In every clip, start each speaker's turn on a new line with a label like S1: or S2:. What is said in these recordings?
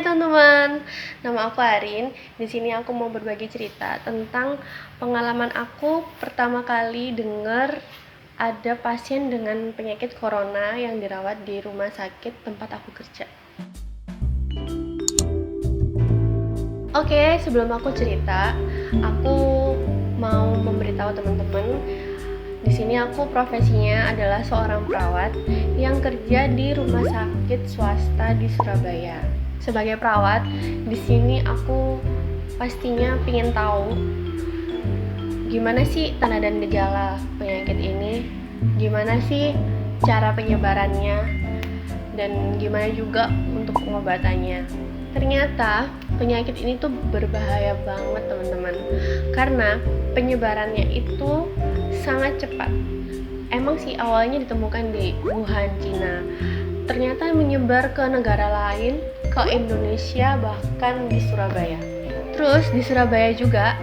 S1: teman-teman, nama aku Arin. Di sini aku mau berbagi cerita tentang pengalaman aku pertama kali dengar ada pasien dengan penyakit corona yang dirawat di rumah sakit tempat aku kerja. Oke, sebelum aku cerita, aku mau memberitahu teman-teman. Di sini aku profesinya adalah seorang perawat yang kerja di rumah sakit swasta di Surabaya. Sebagai perawat, di sini aku pastinya pengen tahu gimana sih tanda dan gejala penyakit ini, gimana sih cara penyebarannya, dan gimana juga untuk pengobatannya. Ternyata penyakit ini tuh berbahaya banget teman-teman, karena penyebarannya itu sangat cepat. Emang sih awalnya ditemukan di Wuhan, Cina, ternyata menyebar ke negara lain, ke Indonesia, bahkan di Surabaya. Terus di Surabaya juga,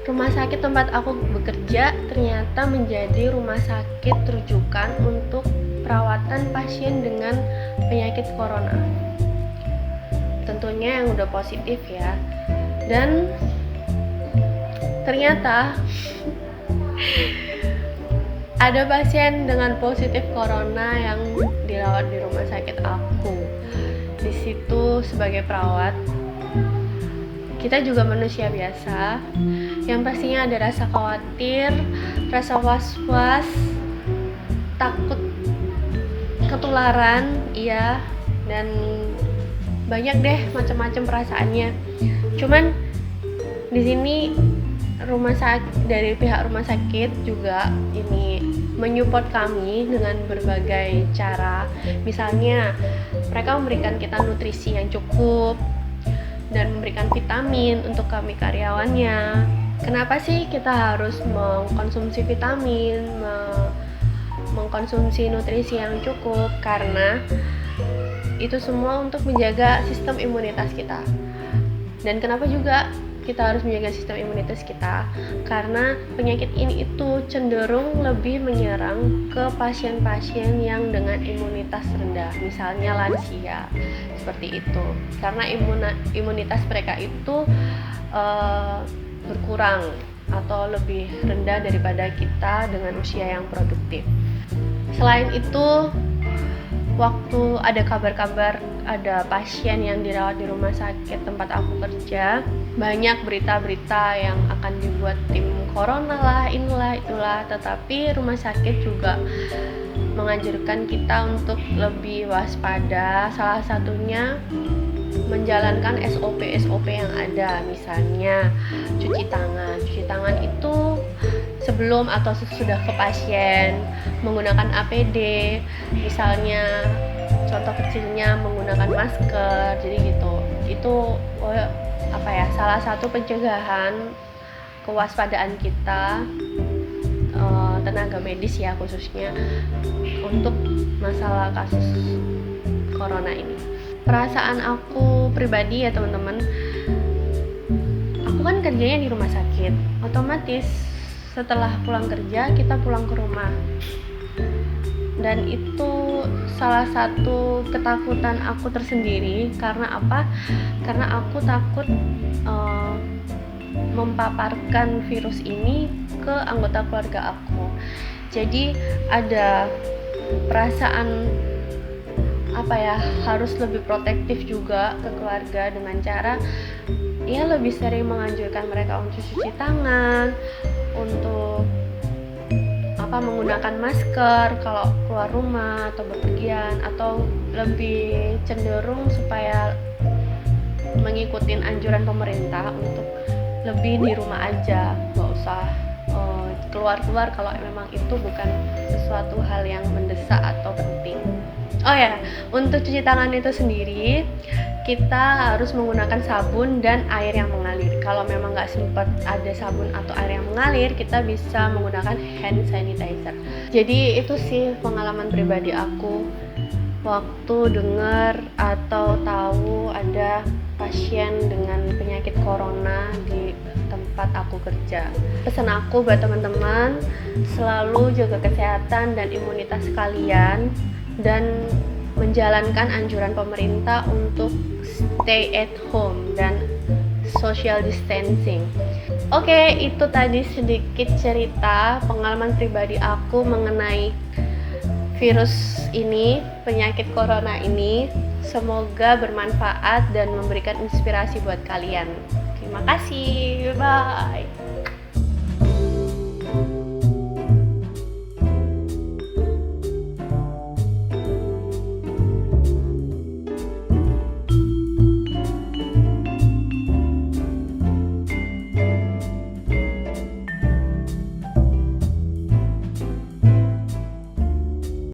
S1: rumah sakit tempat aku bekerja ternyata menjadi rumah sakit rujukan untuk perawatan pasien dengan penyakit corona. Tentunya yang udah positif ya. Dan ternyata ada pasien dengan positif corona yang dirawat di rumah sakit aku. Di situ sebagai perawat, kita juga manusia biasa yang pastinya ada rasa khawatir, rasa was-was, takut ketularan, iya, dan banyak deh macam-macam perasaannya. Cuman di sini dari pihak rumah sakit juga ini menyupport kami dengan berbagai cara. Misalnya mereka memberikan kita nutrisi yang cukup dan memberikan vitamin untuk kami karyawannya. Kenapa sih kita harus mengkonsumsi vitamin, mengkonsumsi nutrisi yang cukup? Karena itu semua untuk menjaga sistem imunitas kita. Dan kenapa juga kita harus menjaga sistem imunitas kita? Karena penyakit ini itu cenderung lebih menyerang ke pasien-pasien yang dengan imunitas rendah, misalnya lansia, seperti itu. Karena imunitas mereka itu berkurang atau lebih rendah daripada kita dengan usia yang produktif. Selain itu, waktu ada kabar-kabar ada pasien yang dirawat di rumah sakit tempat aku kerja, banyak berita-berita yang akan dibuat tim corona lah, inilah itulah. Tetapi rumah sakit juga menganjurkan kita untuk lebih waspada. Salah satunya menjalankan SOP yang ada, misalnya cuci tangan. Cuci tangan itu sebelum atau sesudah ke pasien, menggunakan APD, misalnya contoh kecilnya menggunakan masker. Jadi gitu. Itu salah satu pencegahan kewaspadaan kita, tenaga medis ya khususnya, untuk masalah kasus corona ini. Perasaan aku pribadi ya teman-teman, aku kan kerjanya di rumah sakit, otomatis setelah pulang kerja kita pulang ke rumah. Dan itu salah satu ketakutan aku tersendiri. Karena apa? Karena aku takut mempaparkan virus ini ke anggota keluarga aku. Jadi ada perasaan harus lebih protektif juga ke keluarga, dengan cara ya lebih sering menganjurkan mereka untuk cuci tangan, untuk menggunakan masker kalau keluar rumah atau bepergian, atau lebih cenderung supaya mengikuti anjuran pemerintah untuk lebih di rumah aja, nggak usah keluar-keluar kalau memang itu bukan sesuatu hal yang mendesak atau penting. Oh ya, untuk cuci tangan itu sendiri kita harus menggunakan sabun dan air yang mengalir. Kalau memang nggak sempat ada sabun atau air yang mengalir, kita bisa menggunakan hand sanitizer. Jadi itu sih pengalaman pribadi aku waktu dengar atau tahu ada pasien dengan penyakit corona di tempat aku kerja. Pesan aku buat teman-teman, selalu jaga kesehatan dan imunitas kalian, dan menjalankan anjuran pemerintah untuk stay at home dan social distancing. Oke, itu tadi sedikit cerita pengalaman pribadi aku mengenai virus ini, penyakit corona ini. Semoga bermanfaat dan memberikan inspirasi buat kalian. Terima kasih, bye.